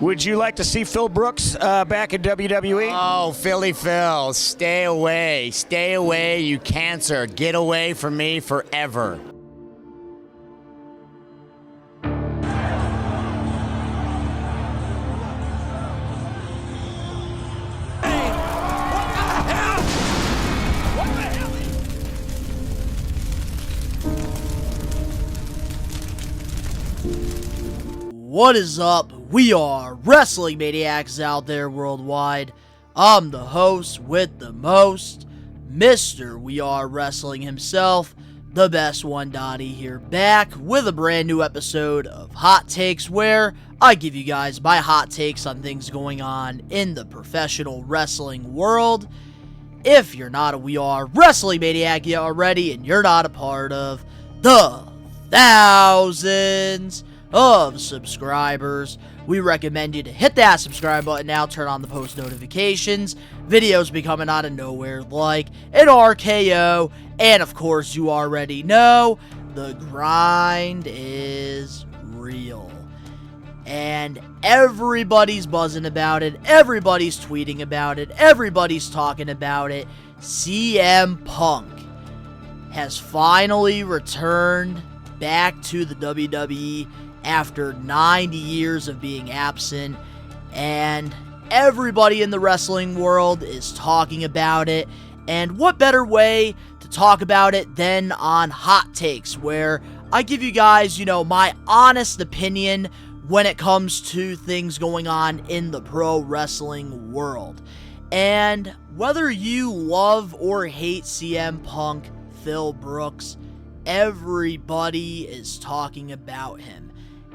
Would you like to see Phil Brooks back in WWE? Oh, Philly Phil, stay away. Stay away, you cancer. Get away from me forever. What is up? We are Wrestling Maniacs out there worldwide. I'm the host with the most, Mr. We Are Wrestling himself, the best one, Donnie, here back with a brand new episode of Hot Takes, where I give you guys my hot takes on things going on in the professional wrestling world. If you're not a We Are Wrestling Maniac yet already, and you're not a part of the thousands of subscribers, we recommend you to hit that subscribe button now, turn on the post notifications. Videos be coming out of nowhere like an RKO, and of course you already know the grind is real. And everybody's buzzing about it, everybody's tweeting about it, everybody's talking about it. CM Punk has finally returned back to the WWE after 90 years of being absent, and everybody in the wrestling world is talking about it. And what better way to talk about it than on Hot Takes, where I give you guys, my honest opinion when it comes to things going on in the pro wrestling world. And whether you love or hate CM Punk, Phil Brooks, everybody is talking about him.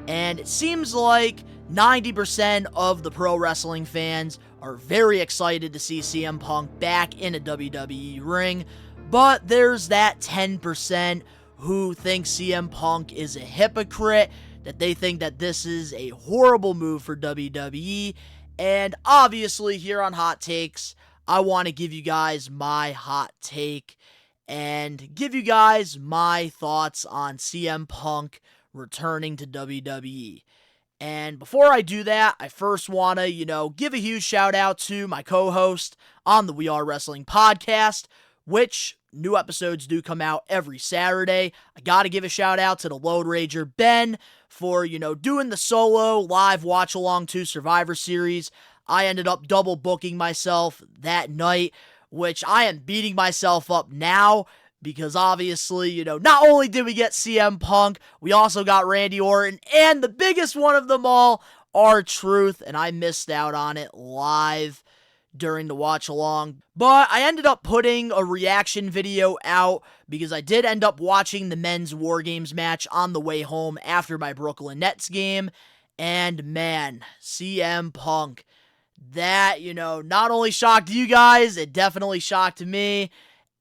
And it seems like 90% of the pro wrestling fans are very excited to see CM Punk back in a WWE ring, but there's that 10% who think CM Punk is a hypocrite, that they think that this is a horrible move for WWE. And obviously here on Hot Takes, I want to give you guys my hot take and give you guys my thoughts on CM Punk returning to WWE. And before I do that, I first want to, give a huge shout out to my co-host on the We Are Wrestling podcast, which new episodes do come out every Saturday. I got to give a shout out to the Load Rager Ben for, doing the solo live watch along to Survivor Series. I ended up double booking myself that night, which I am beating myself up now, because obviously, not only did we get CM Punk, we also got Randy Orton, and the biggest one of them all, R-Truth, and I missed out on it live during the watch along. But I ended up putting a reaction video out because I did end up watching the men's War Games match on the way home after my Brooklyn Nets game, and man, CM Punk, that, not only shocked you guys, it definitely shocked me.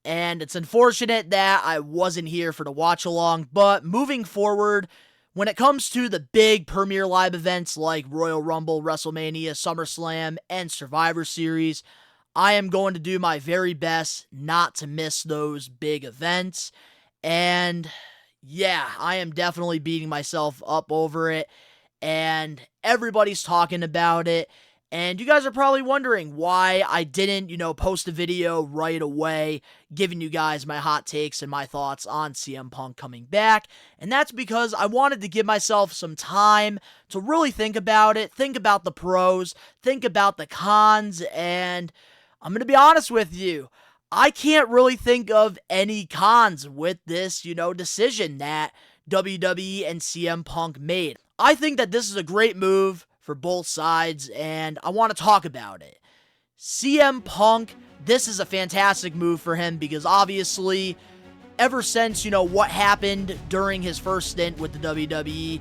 And it's unfortunate that I wasn't here for the watch along, but moving forward, when it comes to the big premier live events like Royal Rumble, WrestleMania, SummerSlam, and Survivor Series, I am going to do my very best not to miss those big events. And yeah, I am definitely beating myself up over it, and everybody's talking about it. And you guys are probably wondering why I didn't, post a video right away giving you guys my hot takes and my thoughts on CM Punk coming back. And that's because I wanted to give myself some time to really think about it, think about the pros, think about the cons, and I'm going to be honest with you, I can't really think of any cons with this, decision that WWE and CM Punk made. I think that this is a great move for both sides, and I want to talk about it. CM Punk, this is a fantastic move for him because obviously, ever since, what happened during his first stint with the WWE,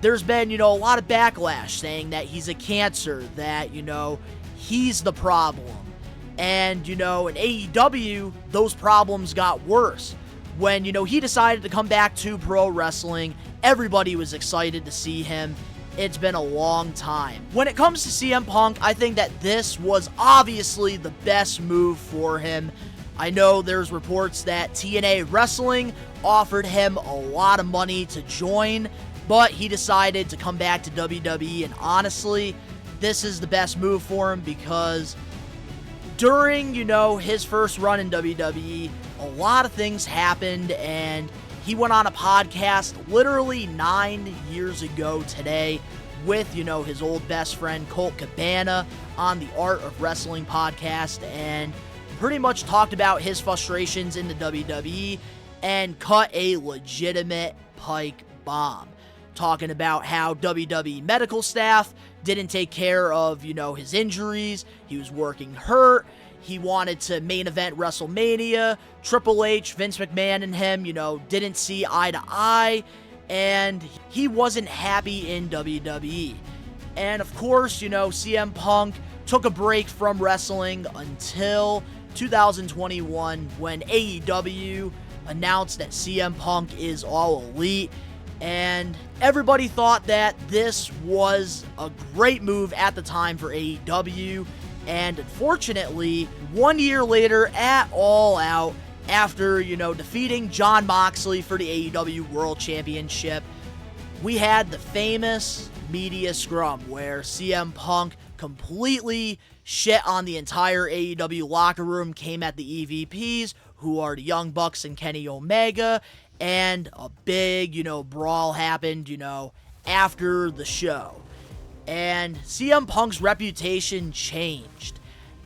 there's been, a lot of backlash saying that he's a cancer, that, he's the problem. And, in AEW, those problems got worse. When, he decided to come back to pro wrestling, everybody was excited to see him. It's been a long time. When it comes to CM Punk, I think that this was obviously the best move for him. I know there's reports that TNA Wrestling offered him a lot of money to join but he decided to come back to WWE, and honestly, this is the best move for him because during, his first run in WWE, a lot of things happened, and he went on a podcast literally 9 years ago today with, his old best friend Colt Cabana on the Art of Wrestling podcast, and pretty much talked about his frustrations in the WWE and cut a legitimate pike bomb, talking about how WWE medical staff didn't take care of, his injuries. He was working hurt. He wanted to main event WrestleMania. Triple H, Vince McMahon, and him, didn't see eye to eye, and he wasn't happy in WWE. And of course, CM Punk took a break from wrestling until 2021 when AEW announced that CM Punk is All Elite, and everybody thought that this was a great move at the time for AEW, and unfortunately, 1 year later at All Out, after, defeating Jon Moxley for the AEW World Championship, we had the famous media scrum where CM Punk completely shit on the entire AEW locker room, came at the EVPs, who are the Young Bucks and Kenny Omega, and a big, brawl happened, after the show. And CM Punk's reputation changed.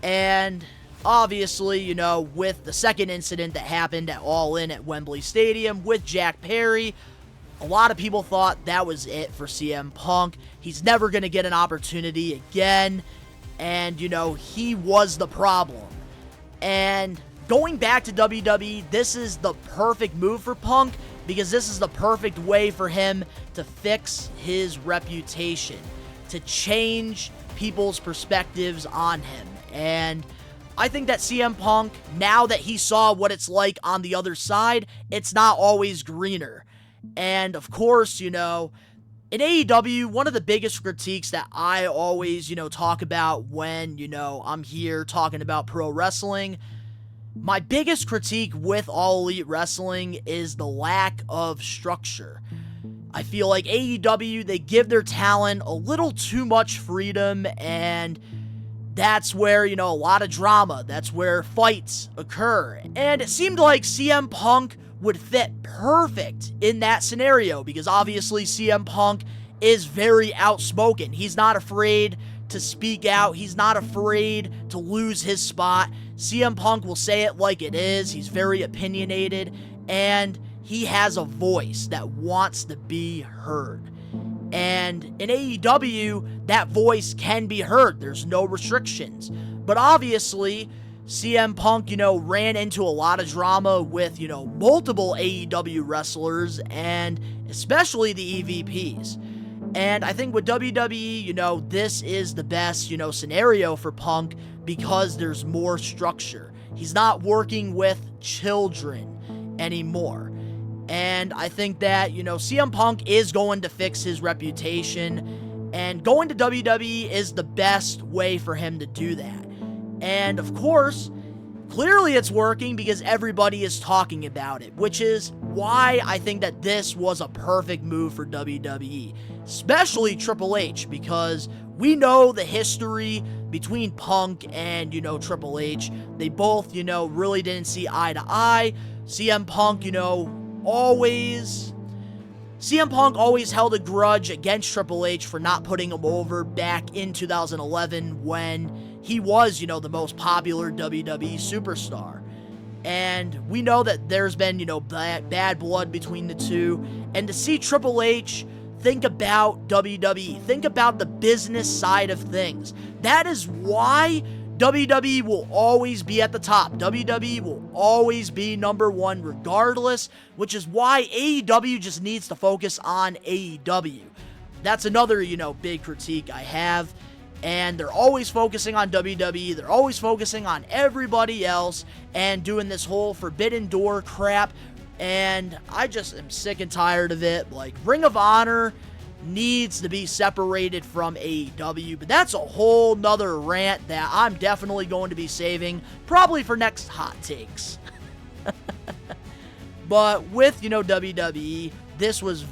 And obviously, with the second incident that happened at All In at Wembley Stadium with Jack Perry, a lot of people thought that was it for CM Punk. He's never going to get an opportunity again. And, he was the problem. And going back to WWE, this is the perfect move for Punk because this is the perfect way for him to fix his reputation, to change people's perspectives on him. And I think that CM Punk, now that he saw what it's like on the other side, it's not always greener. And of course, in AEW, one of the biggest critiques that I always, talk about when, I'm here talking about pro wrestling, my biggest critique with All Elite Wrestling is the lack of structure. I feel like AEW, they give their talent a little too much freedom, and that's where, a lot of drama, that's where fights occur. And it seemed like CM Punk would fit perfect in that scenario because obviously CM Punk is very outspoken. He's not afraid to speak out. He's not afraid to lose his spot. CM Punk will say it like it is. He's very opinionated, and he has a voice that wants to be heard. And in AEW, that voice can be heard. There's no restrictions. But obviously, CM Punk, ran into a lot of drama with, multiple AEW wrestlers, and especially the EVPs. And I think with WWE, this is the best, scenario for Punk because there's more structure. He's not working with children anymore. And I think that, CM Punk is going to fix his reputation, and going to WWE is the best way for him to do that. And of course, clearly it's working because everybody is talking about it, which is why I think that this was a perfect move for WWE, especially Triple H, because we know the history between Punk and, Triple H. They both, really didn't see eye to eye. CM Punk always held a grudge against Triple H for not putting him over back in 2011 when he was, the most popular WWE superstar. And we know that there's been, bad blood between the two. And to see Triple H think about WWE, think about the business side of things. That is why WWE will always be at the top. WWE will always be number one regardless, which is why AEW just needs to focus on AEW. That's another, big critique I have. And they're always focusing on WWE. They're always focusing on everybody else and doing this whole Forbidden Door crap. And I just am sick and tired of it. Like, Ring of Honor needs to be separated from AEW, but that's a whole nother rant that I'm definitely going to be saving, probably for next Hot Takes. But with, WWE, this was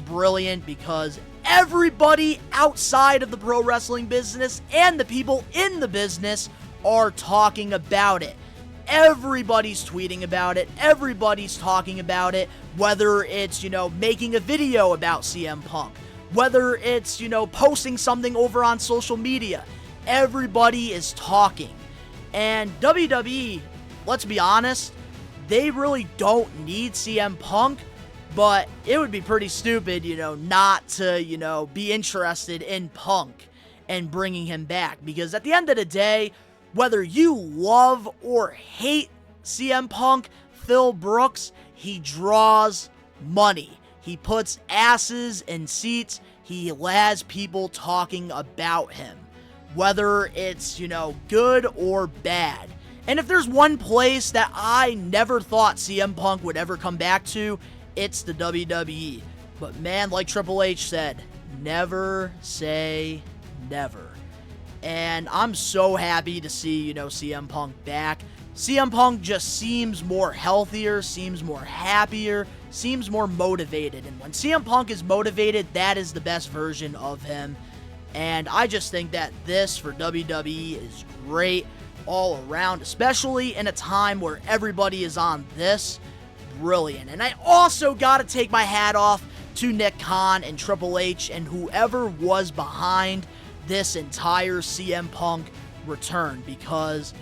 brilliant because everybody outside of the pro wrestling business and the people in the business are talking about it. Everybody's tweeting about it. Everybody's talking about it. Whether it's, making a video about CM Punk. Whether it's, posting something over on social media. Everybody is talking. And WWE, let's be honest, they really don't need CM Punk. But it would be pretty stupid, not to, be interested in Punk and bringing him back. Because at the end of the day, whether you love or hate CM Punk, Phil Brooks, he draws money. He puts asses in seats. He has people talking about him. Whether it's, good or bad. And if there's one place that I never thought CM Punk would ever come back to, it's the WWE. But man, like Triple H said, never say never. And I'm so happy to see, CM Punk back. CM Punk just seems more healthier, seems more happier, seems more motivated. And when CM Punk is motivated, that is the best version of him. And I just think that this for WWE is great all around, especially in a time where everybody is on this. Brilliant. And I also gotta take my hat off to Nick Khan and Triple H and whoever was behind this entire CM Punk return, because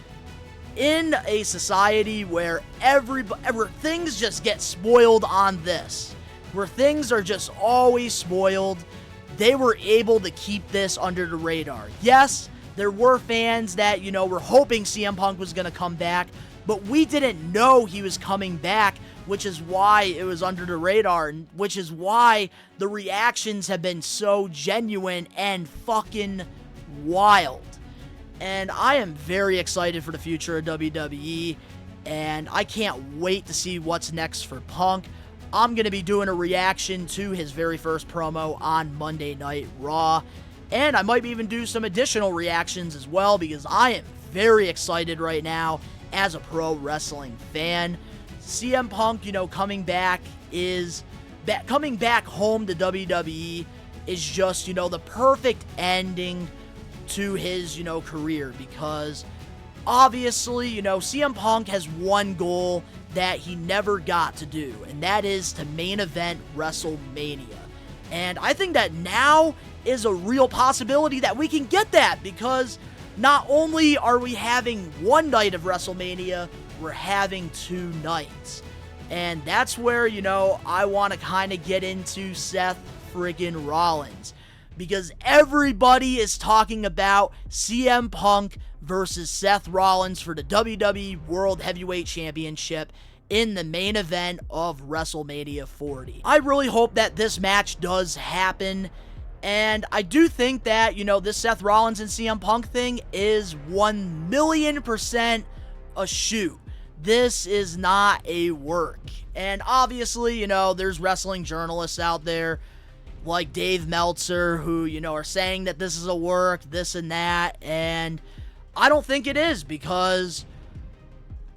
in a society where where things just get spoiled on this, where things are just always spoiled, they were able to keep this under the radar. Yes, there were fans that, were hoping CM Punk was going to come back, but we didn't know he was coming back, which is why it was under the radar, and which is why the reactions have been so genuine and fucking wild. And I am very excited for the future of WWE, and I can't wait to see what's next for Punk. I'm going to be doing a reaction to his very first promo on Monday Night Raw, and I might even do some additional reactions as well, because I am very excited right now as a pro wrestling fan. CM Punk, coming back home to WWE is just, the perfect ending to his, career, because obviously, CM Punk has one goal that he never got to do, and that is to main event WrestleMania. And I think that now is a real possibility that we can get that, because not only are we having one night of WrestleMania, we're having 2 nights. And that's where, I want to kind of get into Seth friggin' Rollins. Because everybody is talking about CM Punk versus Seth Rollins for the WWE World Heavyweight Championship in the main event of WrestleMania 40. I really hope that this match does happen. And I do think that, this Seth Rollins and CM Punk thing is 1,000,000% a shoot. This is not a work. And obviously, there's wrestling journalists out there like Dave Meltzer who, are saying that this is a work, this and that. And I don't think it is, because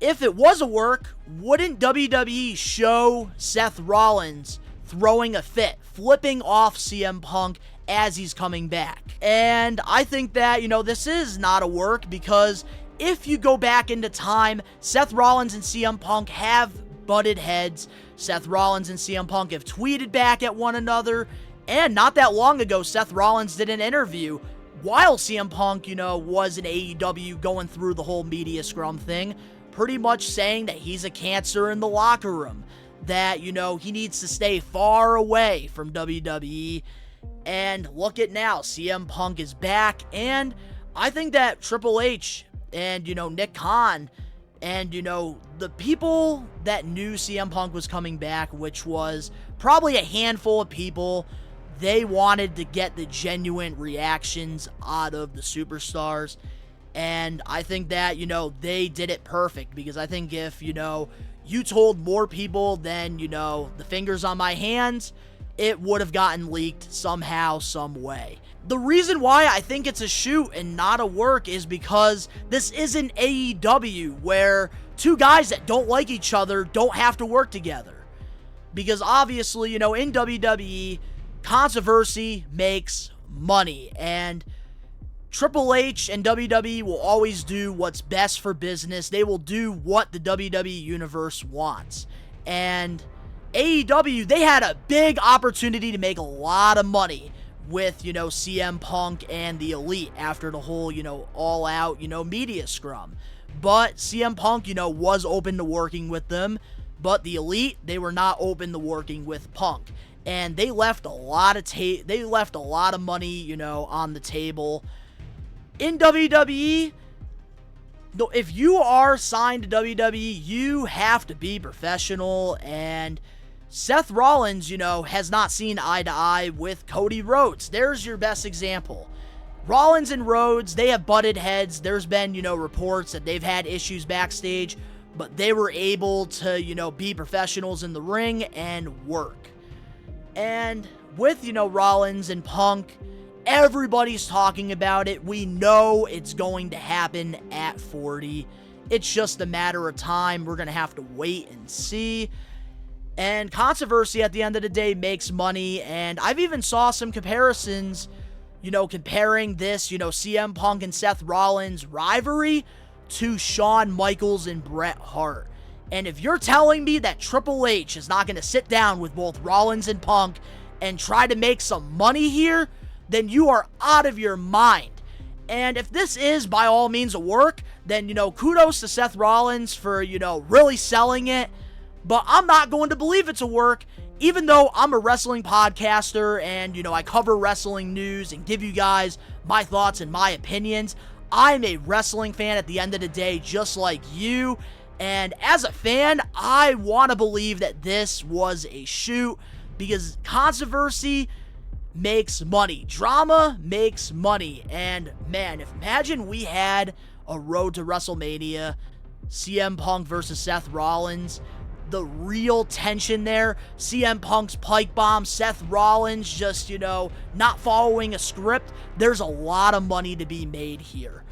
if it was a work, wouldn't WWE show Seth Rollins throwing a fit, flipping off CM Punk as he's coming back? And I think that, this is not a work, because if you go back into time, Seth Rollins and CM Punk have butted heads. Seth Rollins and CM Punk have tweeted back at one another. And not that long ago, Seth Rollins did an interview while CM Punk, was in AEW going through the whole media scrum thing, pretty much saying that he's a cancer in the locker room, that, he needs to stay far away from WWE. And look at now, CM Punk is back, and I think that Triple H and, Nick Khan and, the people that knew CM Punk was coming back, which was probably a handful of people, they wanted to get the genuine reactions out of the superstars. And I think that, they did it perfect, because I think if, you told more people than, the fingers on my hands, it would have gotten leaked somehow, some way. The reason why I think it's a shoot and not a work is because this isn't AEW, where 2 guys that don't like each other don't have to work together. Because obviously, in WWE, controversy makes money, and Triple H and WWE will always do what's best for business. They will do what the WWE Universe wants. And AEW, they had a big opportunity to make a lot of money with, CM Punk and the Elite after the whole, all-out, media scrum. But CM Punk, was open to working with them. But the Elite, they were not open to working with Punk. And they left a lot of money, on the table. In WWE, if you are signed to WWE, you have to be professional, and Seth Rollins, has not seen eye to eye with Cody Rhodes. There's your best example. Rollins and Rhodes, they have butted heads. There's been, reports that they've had issues backstage, but they were able to, be professionals in the ring and work. And with, Rollins and Punk, everybody's talking about it. We know it's going to happen at 40. It's just a matter of time. We're going to have to wait and see. And controversy at the end of the day makes money. And I've even saw some comparisons, comparing this, CM Punk and Seth Rollins rivalry to Shawn Michaels and Bret Hart. And if you're telling me that Triple H is not going to sit down with both Rollins and Punk and try to make some money here, then you are out of your mind. And if this is by all means a work, then, kudos to Seth Rollins for, really selling it. But I'm not going to believe it's a work, even though I'm a wrestling podcaster and, I cover wrestling news and give you guys my thoughts and my opinions. I'm a wrestling fan at the end of the day, just like you. And as a fan, I want to believe that this was a shoot, because controversy makes money. Drama makes money. And man, imagine we had a road to WrestleMania, CM Punk versus Seth Rollins, the real tension there, CM Punk's pike bomb, Seth Rollins just, not following a script. There's a lot of money to be made here.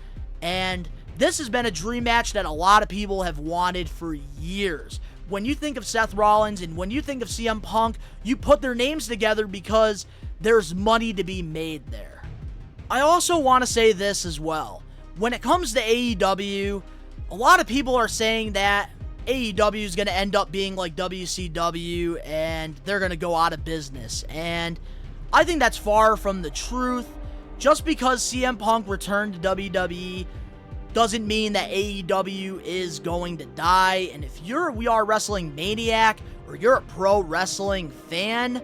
And this has been a dream match that a lot of people have wanted for years. When you think of Seth Rollins and when you think of CM Punk, you put their names together because there's money to be made there. I also want to say this as well. When it comes to AEW, a lot of people are saying that AEW is going to end up being like WCW and they're going to go out of business. And I think that's far from the truth. Just because CM Punk returned to WWE doesn't mean that AEW is going to die. And if you're a We Are Wrestling maniac or you're a pro wrestling fan,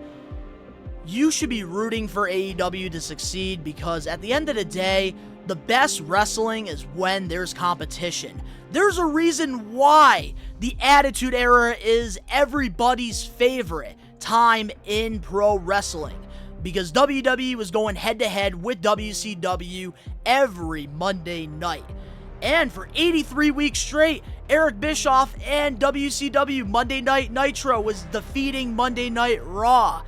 you should be rooting for AEW to succeed, because at the end of the day, the best wrestling is when there's competition. There's a reason why the Attitude Era is everybody's favorite time in pro wrestling, because WWE was going head-to-head with WCW every Monday night. And for 83 weeks straight, Eric Bischoff and WCW Monday Night Nitro was defeating Monday Night Raw.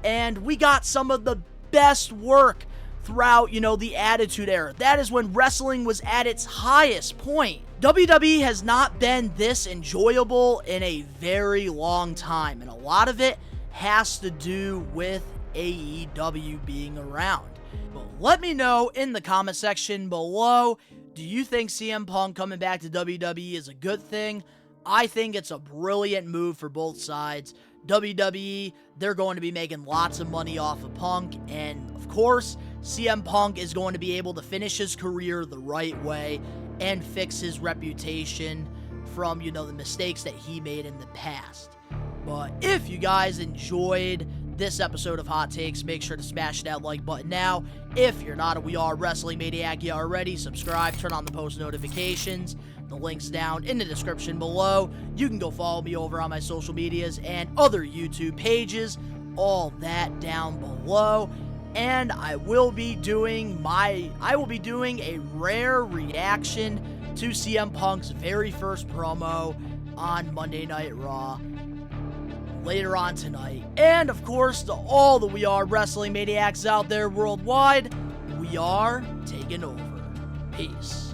And we got some of the best work throughout, the Attitude Era. That is when wrestling was at its highest point. WWE has not been this enjoyable in a very long time, and a lot of it has to do with AEW being around. But let me know in the comment section below, do you think CM Punk coming back to WWE is a good thing? I think it's a brilliant move for both sides. WWE, they're going to be making lots of money off of Punk, and of course, CM Punk is going to be able to finish his career the right way and fix his reputation from, the mistakes that he made in the past. But if you guys enjoyed this episode of Hot Takes, make sure to smash that like button now. If you're not a We Are Wrestling maniac yet already, subscribe, turn on the post notifications. The link's down in the description below. You can go follow me over on my social medias and other YouTube pages. All that down below. And I will be doing a rare reaction to CM Punk's very first promo on Monday Night Raw later on tonight. And of course, to all the We Are Wrestling maniacs out there worldwide, we are taking over. Peace.